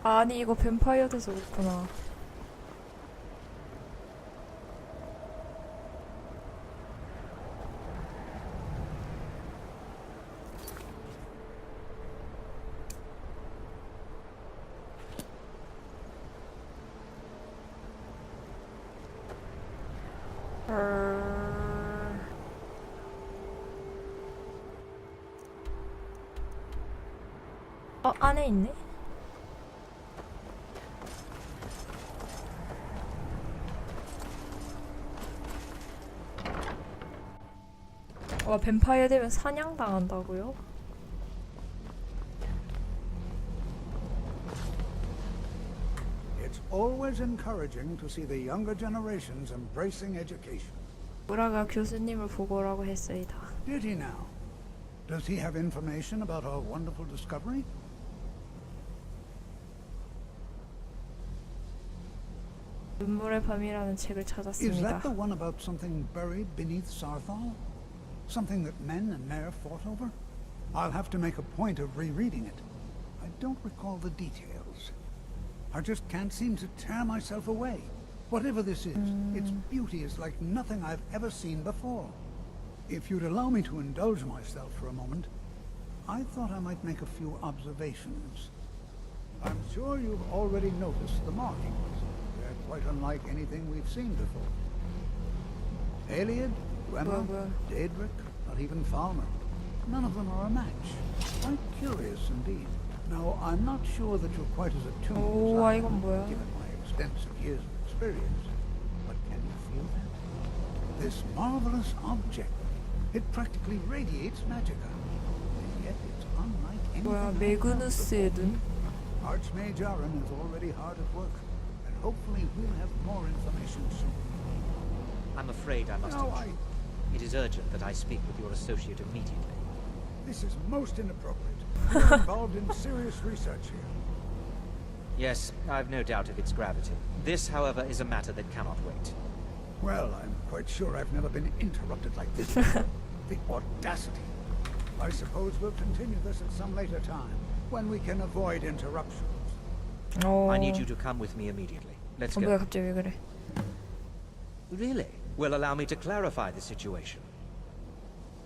아니 이거 뱀파이어 돼서 그렇구나. 안에 있네? 와, 뱀파이어 되면 사냥당한다고요? It's always encouraging to see the younger generations embracing education. 브라가 교수님을 보고라고 했어이다. Did he now? Does he have information about our wonderful discovery? 눈물의 밤이라는 책을 Is 찾았습니다. that the one about something buried beneath Sarthal? Something that men and Mare fought over? I'll have to make a point of rereading it. I don't recall the details. I just can't seem to tear myself away. Whatever this is, its beauty is like nothing I've ever seen before. If you'd allow me to indulge myself for a moment, I thought I might make a few observations. I'm sure you've already noticed the markings. They're quite unlike anything we've seen before. Aliad, Gwemma, Daedric, not even Falmer. None of them are a match. Quite curious indeed. Now, I'm not sure that you're quite as attuned as I am, given my extensive years of experience. But can you feel that? This marvelous object. It practically radiates magicka. And yet it's unlike anything 뭐야, I've 매그누스의 눈? Archmage Aaron is already hard at work, and hopefully we'll have more information soon. I'm afraid I must intrude. It is urgent that I speak with your associate immediately. This is most inappropriate. We're involved in serious research here. Yes, I've no doubt of its gravity. This, however, is a matter that cannot wait. Well, I'm quite sure I've never been interrupted like this before. The audacity. I suppose we'll continue this at some later time, when we can avoid interruptions. I need you to come with me immediately. Let's go. 뭐야 갑자기 왜 그래? Really? Well, allow me to clarify the situation.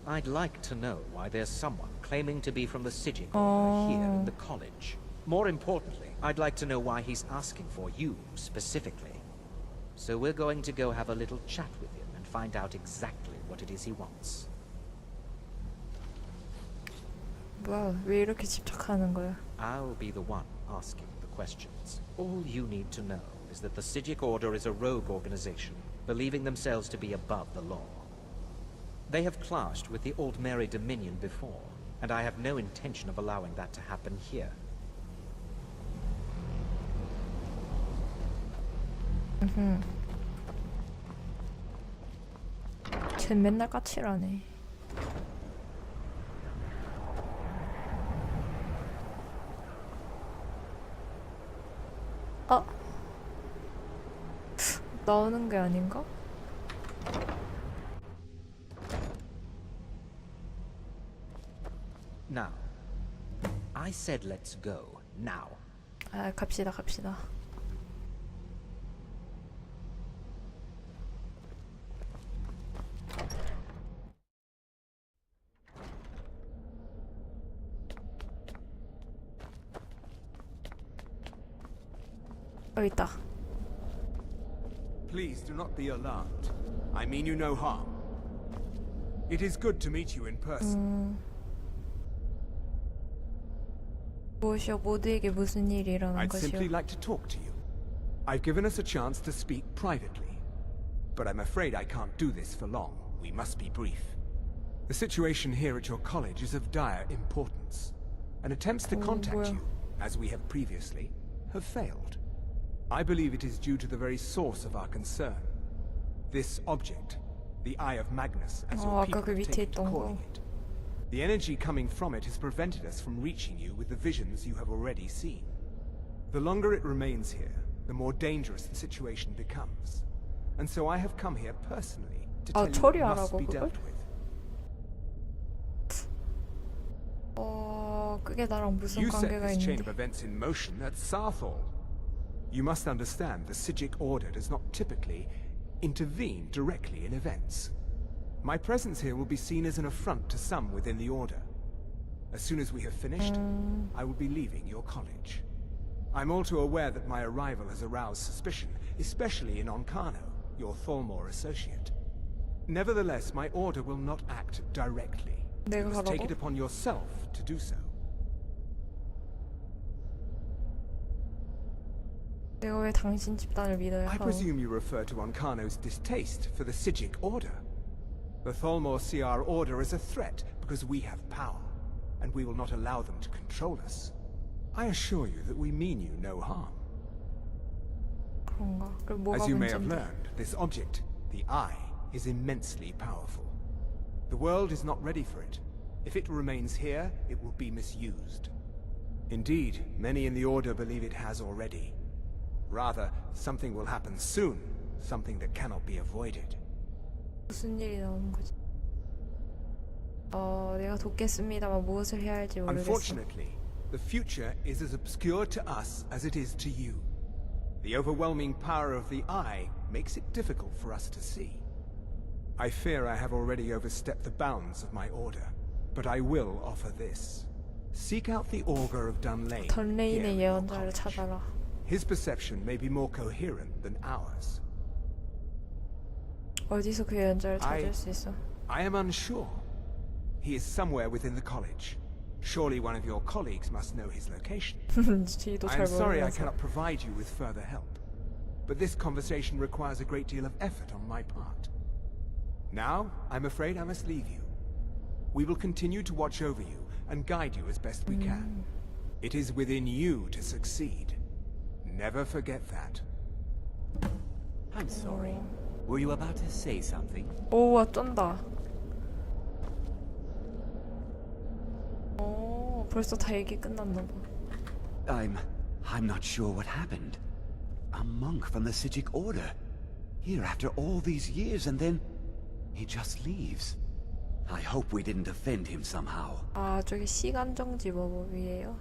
I'd like to know why there's someone claiming to be from the Sigil here in the college. More importantly, I'd like to know why he's asking for you specifically. So we're going to go have a little chat with him and find out exactly what it is he wants. 뭐야, 왜 이렇게 집착하는 거야? I'll be the one asking the questions. All you need to know is that the Sigic Order is a rogue organization, believing themselves to be above the law. They have clashed with the Old Mary Dominion before, and I have no intention of allowing that to happen here. 쟨 맨날 까칠하네. 나오는 게 아닌가? Now, I said let's go now. 아, 갑시다. 여기 있다. Please do not be alarmed. I mean you no harm. It is good to meet you in person. 무엇이여, 모두에게 무슨 일이 일어난 I'd simply 것이오? like to talk to you. I've given us a chance to speak privately, but I'm afraid I can't do this for long. We must be brief. The situation here at your college is of dire importance, and attempts to contact you, as we have previously, have failed. I believe it is due to the very source of our concern. This object, the Eye of Magnus, as your people have taken to calling it. The energy coming from it has prevented us from reaching you with the visions you have already seen. The longer it remains here, the more dangerous the situation becomes. And so I have come here personally to tell you it must be dealt with. 그게 나랑 무슨 You set 관계가 this chain 있는데? of events in motion at Sarthal. You must understand the Psijic Order does not typically intervene directly in events. My presence here will be seen as an affront to some within the Order. As soon as we have finished, I will be leaving your college. I'm all too aware that my arrival has aroused suspicion, especially in Onkano, your Thalmor associate. Nevertheless, my Order will not act directly. You 내가 must take 가라고? it upon yourself to do so. 내가 왜 당신 집단을 믿어야 I 하오? presume you refer to Onkano's distaste for the Psijic Order. The Thalmor see our Order as a threat because we have power, and we will not allow them to control us. I assure you that we mean you no harm. 그런가? 그럼 뭐가 As you may have 문제인데? learned, this object, the Eye, is immensely powerful. The world is not ready for it. If it remains here, it will be misused. Indeed, many in the Order believe it has already. Rather, something will happen soon, something that cannot be avoided. 무슨 일이 나오는 거지? 내가 돕겠습니다만 무엇을 해야 할지 모르겠어. Unfortunately, the future is as obscure to us as it is to you. The overwhelming power of the Eye makes it difficult for us to see. I fear I have already overstepped the bounds of my order, but I will offer this. Seek out the Augur of Dunlane. 던레인의 예언자를 찾아라. His perception may be more coherent than ours. 어디서 그 예언자를 찾을 수 있어? I am unsure. He is somewhere within the college. Surely one of your colleagues must know his location. 지도 I 잘 am sorry I 모르면서. cannot provide you with further help, but this conversation requires a great deal of effort on my part. Now, I'm afraid I must leave you. We will continue to watch over you and guide you as best we can. It is within you to succeed. Never forget that. I'm sorry. Were you about to say something? 오, 쩐다. 벌써 다 얘기 끝났나 봐. I'm not sure what happened. A monk from the Psijic Order. Here after all these years and then he just leaves. I hope we didn't offend him somehow. 아, 저게 시간 정지 마법이에요?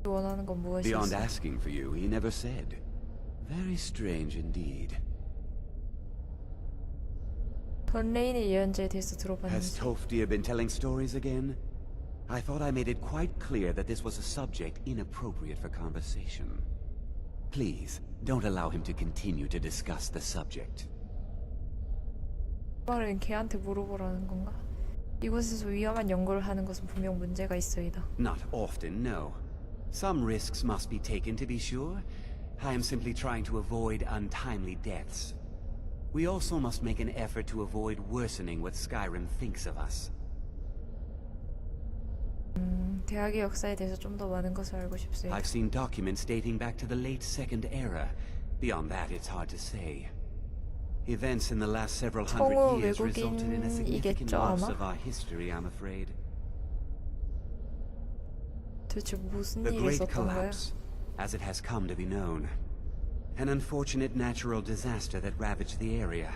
원하는 건 무엇이 Beyond 있어? asking for you, he never said. Very strange indeed. 던레인의 예언자에 대해서 Has 들어봤는지. Tofdir been telling stories again? I thought I made it quite clear that this was a subject inappropriate for conversation. Please, don't allow him to continue to discuss the subject. 말은 걔한테 물어보라는 건가? 이곳에서 위험한 연구를 하는 것은 분명 문제가 있어이다. Not often, no. Some risks must be taken to be sure. I am simply trying to avoid untimely deaths. We also must make an effort to avoid worsening what Skyrim thinks of us. 대학의 역사에 대해서 좀 더 많은 것을 알고 싶습니다. I've seen documents dating back to the late Second Era. Beyond that, it's hard to say. Events in the last several hundred years resulted in a significant 외국인이겠죠, loss 아마? of our history, I'm afraid. 도대체 무슨 The 일이 Great 있었던 거야? Collapse, as it has come to be known. An unfortunate natural disaster that ravaged the area.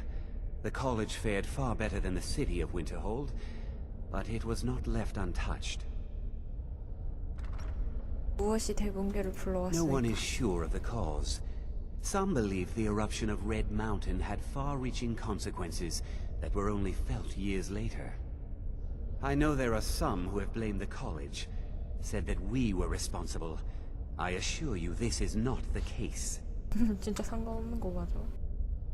The college fared far better than the city of Winterhold, but it was not left untouched. 무엇이 대붕괴를 No one 불러왔을까? is sure of the cause. Some believe the eruption of Red Mountain had far-reaching consequences that were only felt years later. I know there are some who have blamed the college, said that we were responsible. I assure you this is not the case. 진짜 상관없는 거 맞아.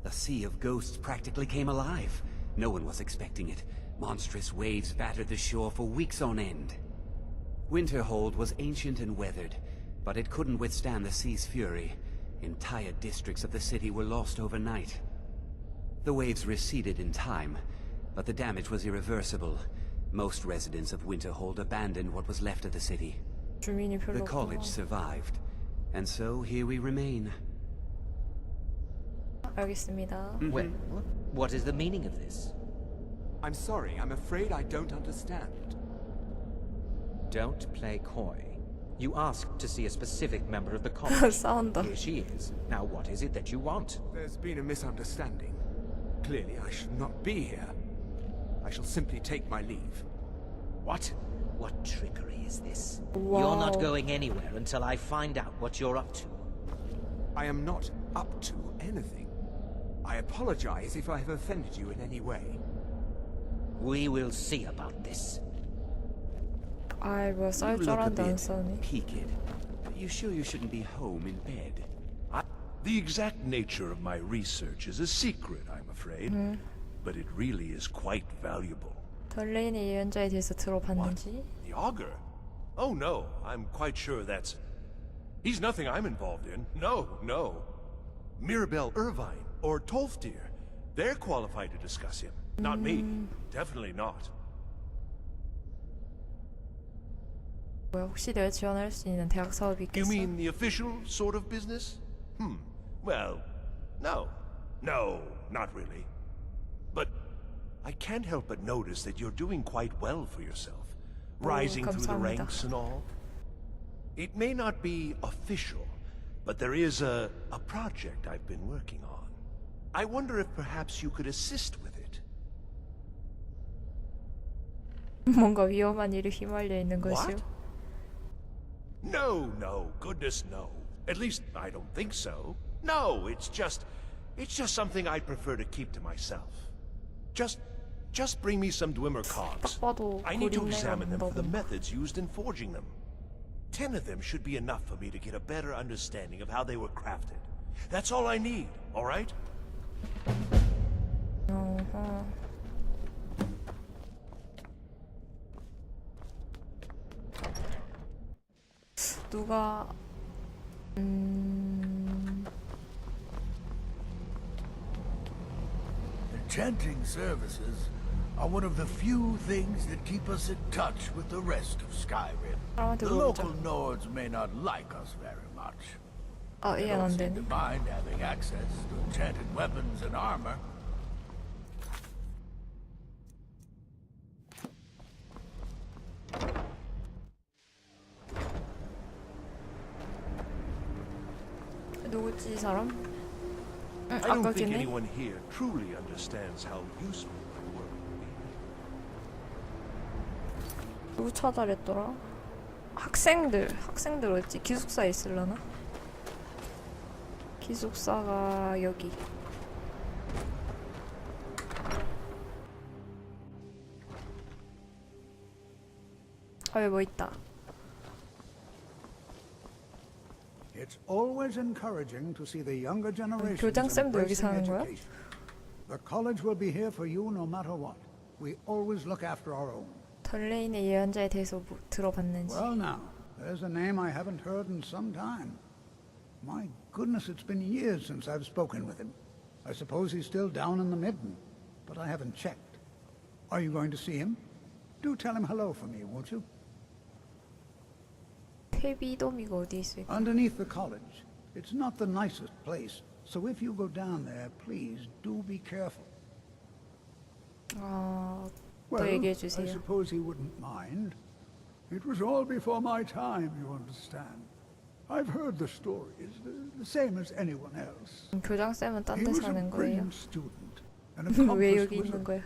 The Sea of Ghosts practically came alive. No one was expecting it. Monstrous waves battered the shore for weeks on end. Winterhold was ancient and weathered, but it couldn't withstand the sea's fury. Entire districts of the city were lost overnight. The waves receded in time, but the damage was irreversible. Most residents of Winterhold abandoned what was left of the city. 주민이 별로 The college 없구나. survived, and so here we remain. 알겠습니다. Well, what is the meaning of this? I'm sorry, I'm afraid I don't understand. Don't play coy. You asked to see a specific member of the college. 싸운다. Here she is. Now what is it that you want? There's been a misunderstanding. Clearly I should not be here. I shall simply take my leave. What? What trickery is this? You're Wow. not going anywhere until I find out what you're up to. I am not up to anything. I apologize if I have offended you in any way. We will see about this. 아이 뭐야 You 싸울 줄 look a 알았는데 안 bit 싸우네. peaked. You sure you shouldn't be home in bed? The exact nature of my research is a secret, I'm afraid. But it really is quite valuable. 던레인의 예언자에 대해서 들어봤는지? The augur? Oh no, I'm quite sure that's... He's nothing I'm involved in. No. Mirabelle Irvine or Tolfdir, they're qualified to discuss him. Not me. Definitely not. 뭐야 혹시 내가 지원할 수 있는 대학 사업이 You 있겠어? mean the official sort of business? Well, no. No, not really. But I can't help but notice that you're doing quite well for yourself. Rising through the 감사합니다. ranks and all. It may not be official, but there is a project I've been working on. I wonder if perhaps you could assist with it. 뭔가 위험한 일에 휘말려 있는 것이요? What? No, goodness no. At least I don't think so. No, it's just something I'd prefer to keep to myself. Just bring me some Dwemer cogs. 딱 봐도 I need to 고린내가 examine them for the 난다던데. methods used in forging them. 10 of them should be enough for me to get a better understanding of how they were crafted. That's all I need, all right? 어허. 누가 Enchanting services are one of the few things that keep us in touch with the rest of Skyrim. 사람한테 The 물어보자. local Nords may not like us very much. 아 They 이해는 don't 안 seem to 되네. mind having access to enchanted weapons and armor. 누구지 이 사람? 응, I don't 아까 think 걔네? anyone here truly understands how useful my work will be. 누구 찾아랬더라? 학생들 어딨지? 기숙사에 있을라나? 기숙사가 여기. 아, 여기 뭐 있다. It's always encouraging to see the younger generations 교장쌤도 여기 embracing 사는 거야? education. The college will be here for you no matter what. We always look after our own. 던레인의 예언자에 대해서 뭐 들어봤는지. Well now, there's a name I haven't heard in some time. My goodness, it's been years since I've spoken with him. I suppose he's still down in the Midden, but I haven't checked. Are you going to see him? Do tell him hello for me, won't you? 퇴비도미가 어디 있을까? Underneath the college. It's not the nicest place, so if you go down there, please do be careful. 아, 또 Well, 얘기해 I 주세요. suppose he wouldn't mind. It was all before my time, you understand. I've heard the stories, the same as anyone else. 교장쌤은 딴 He 데 was a 사는 거예요? brilliant student, an 왜 accomplished 여기 있는 wizard, 거야?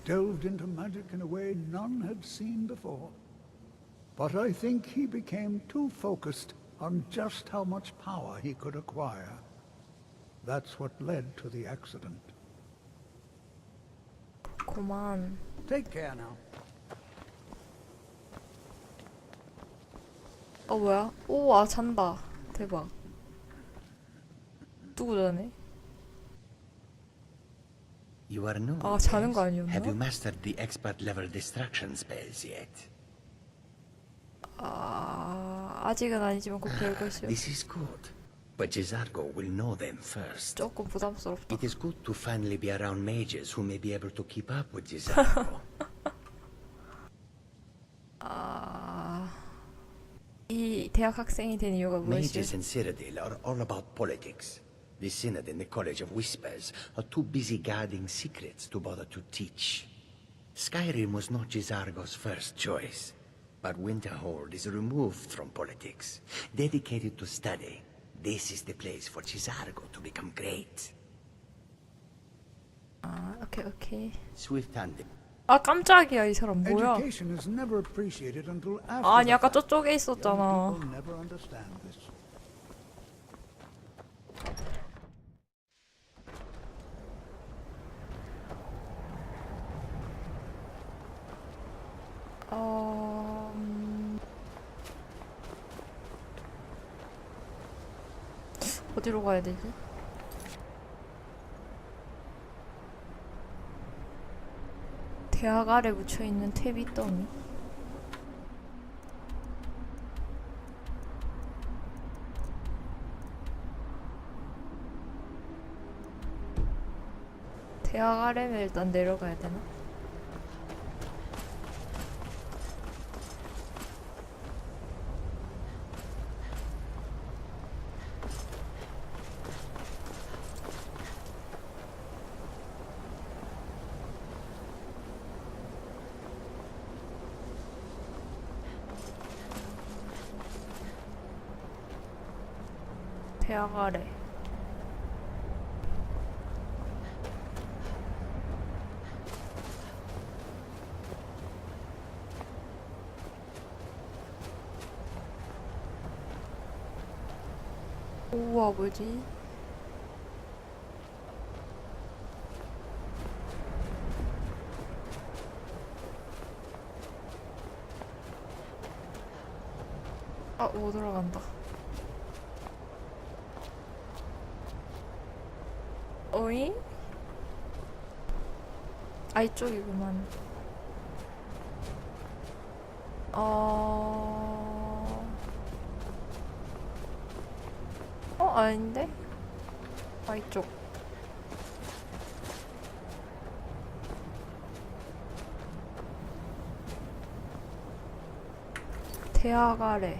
delved into magic in a way none had seen before. But I think he became too focused on just how much power he could acquire. That's what led to the accident. 그만. Take care now. 어 뭐야? 우와 잔다. 대박. 누구 자네? You are new. 아 자는 yes? 거 아니었나? Have you mastered the expert level distraction spells yet? 아 아직은 아니지만 곧 배울 것이요. This is good. But Jizargo will know them first. 조금 부담스럽다. It is good to finally be around mages who may be able to keep up with Jizargo. 이 대학 학생이 된 이유가 무엇이요? Mages in Cyrodiil are all about politics. The Synod and the College of Whispers are too busy guarding secrets to bother to teach. Skyrim was not Jizargo's first choice, but Winterhold is removed from politics, dedicated to study. This is the place for Jizargo to become great. 아 오케이. Swift handed. 아 깜짝이야 이 사람 뭐야? Education is never appreciated until after 아니 the 아까 fact. 저쪽에 Young 있었잖아. people never understand this. 어디로 가야 되지? 대학 아래 묻혀있는 퇴비더미. 대학 아래면 일단 내려가야 되나? 대학 아래. 우와 뭐지? 아, 못 들어간다. 어이? 아, 이쪽이구만. 아닌데? 아, 이쪽. 대학 아래.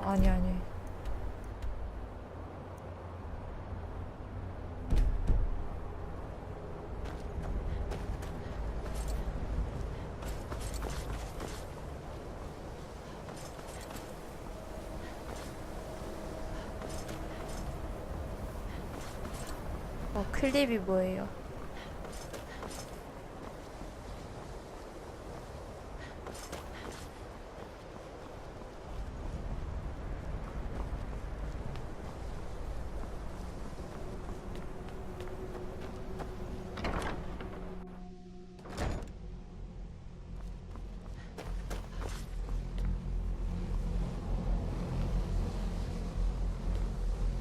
아니. 클립이 뭐예요?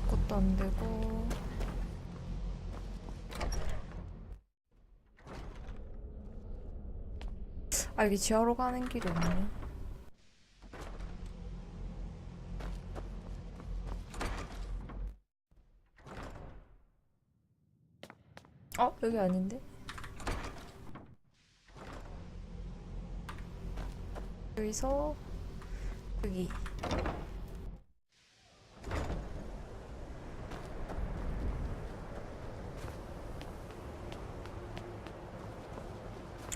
그것도 안 되고. 아, 이게 지하로 가는 길이 없네. 여기 아닌데? 여기서 여기.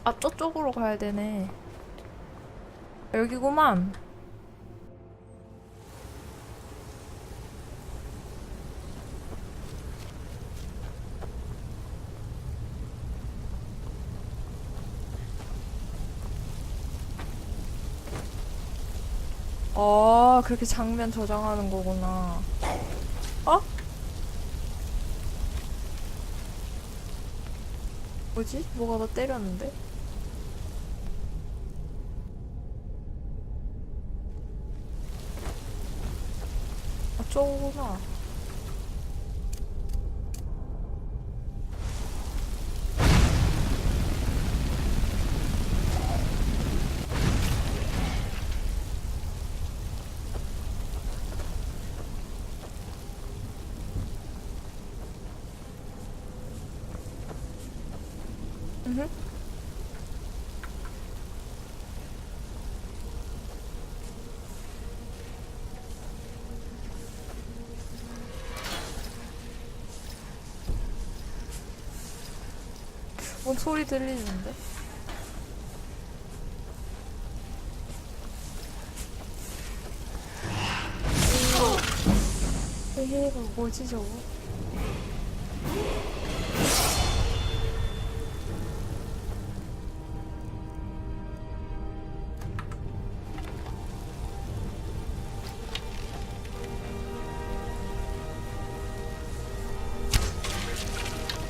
아, 저쪽으로 가야 되네. 여기구만. 그렇게 장면 저장하는 거구나. 뭐지? 뭐가 나 때렸는데? 저거구나. 뭔 소리 들리는데? 에헤, 뭐지 저거?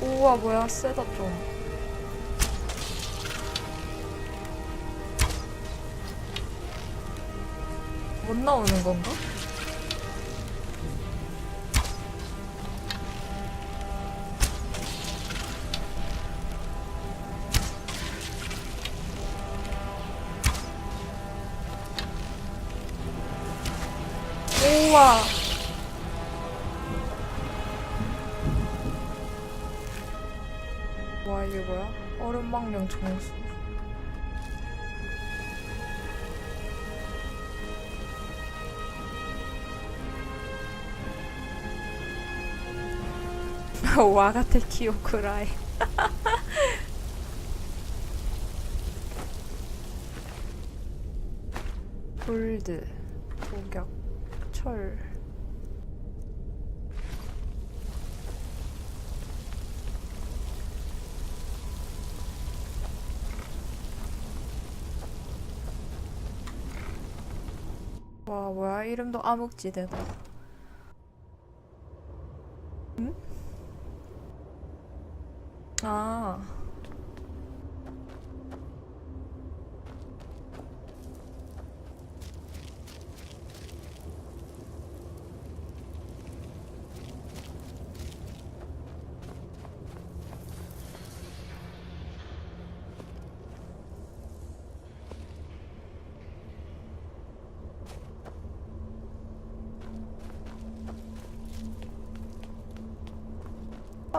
우와, 뭐야, 세다 좀. 못 나오는 건가? 우와. 와, 이게 뭐야? 얼음망령 정수. 와가테 키오쿠라이. 골드, 복약, 철. 와, 뭐야, 이름도 암흑지대다. 응? 아.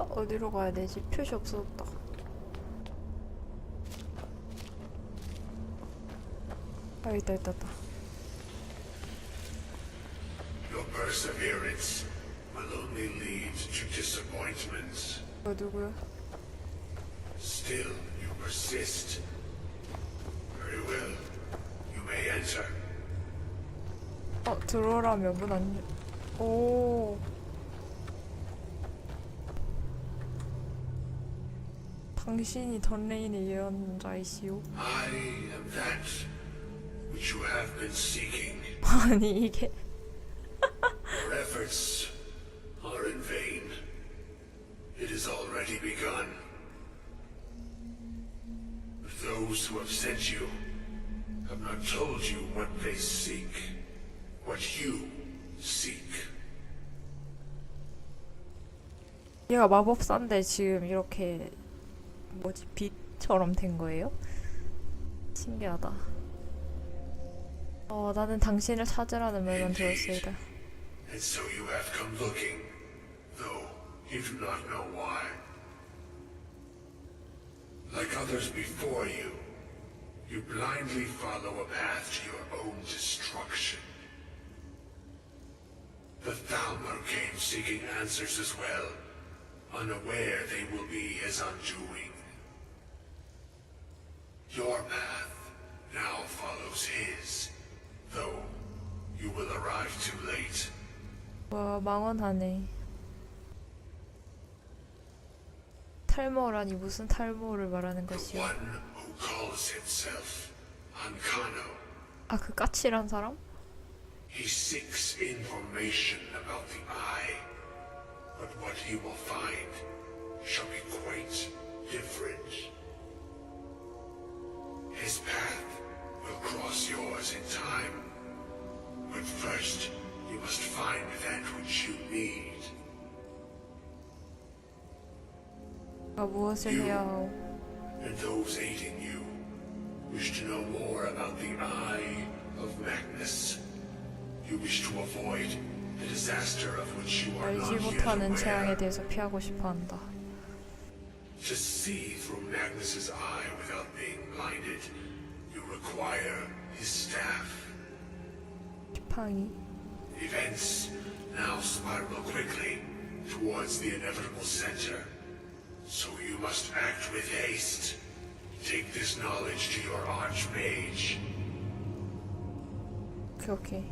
어디로 가야 되지? 표시 없어졌다. 아, 있다. Your perseverance will only lead to disappointments. 누구야? Still, you persist. Very well. You may enter. 들어오라면 문 안... 오. 당신이 던레인의 예언자이시오. I am that which you have been seeking. 아니, 이게... Your efforts are in vain. It has already begun. But those who have sent you have not told you what they seek, what you seek. 얘가 마법사인데 지금 이렇게 뭐지, 빛처럼 된 거예요? 신기하다. 나는 당신을 찾으라는 말만 들었습니다. And so you have come looking, though you do not know why. Like others before you, you blindly follow a path to your own destruction. The Thalmor came seeking answers as well, unaware they will be his undoing. Your path now follows his, though you will arrive too late. 와, 망언하네. 탈모라니 무슨 탈모를 말하는 The 것이오? one who calls himself Ankano. 아, 그 까칠한 사람? He seeks information about the Eye, but what he will find shall be quite different. His path will cross yours in time, but first you must find that which you need. 아, 무엇을 해야 하오? And those aiding you wish to know more about the Eye of Magnus. You wish to avoid the disaster of which you are 알지 not yet 못하는 재앙에 aware. 대해서 피하고 싶어 한다. To see through Magnus's eye without being blinded, you require his staff. 지팡이. Events now spiral quickly towards the inevitable center. So you must act with haste. Take this knowledge to your archmage. 오케이.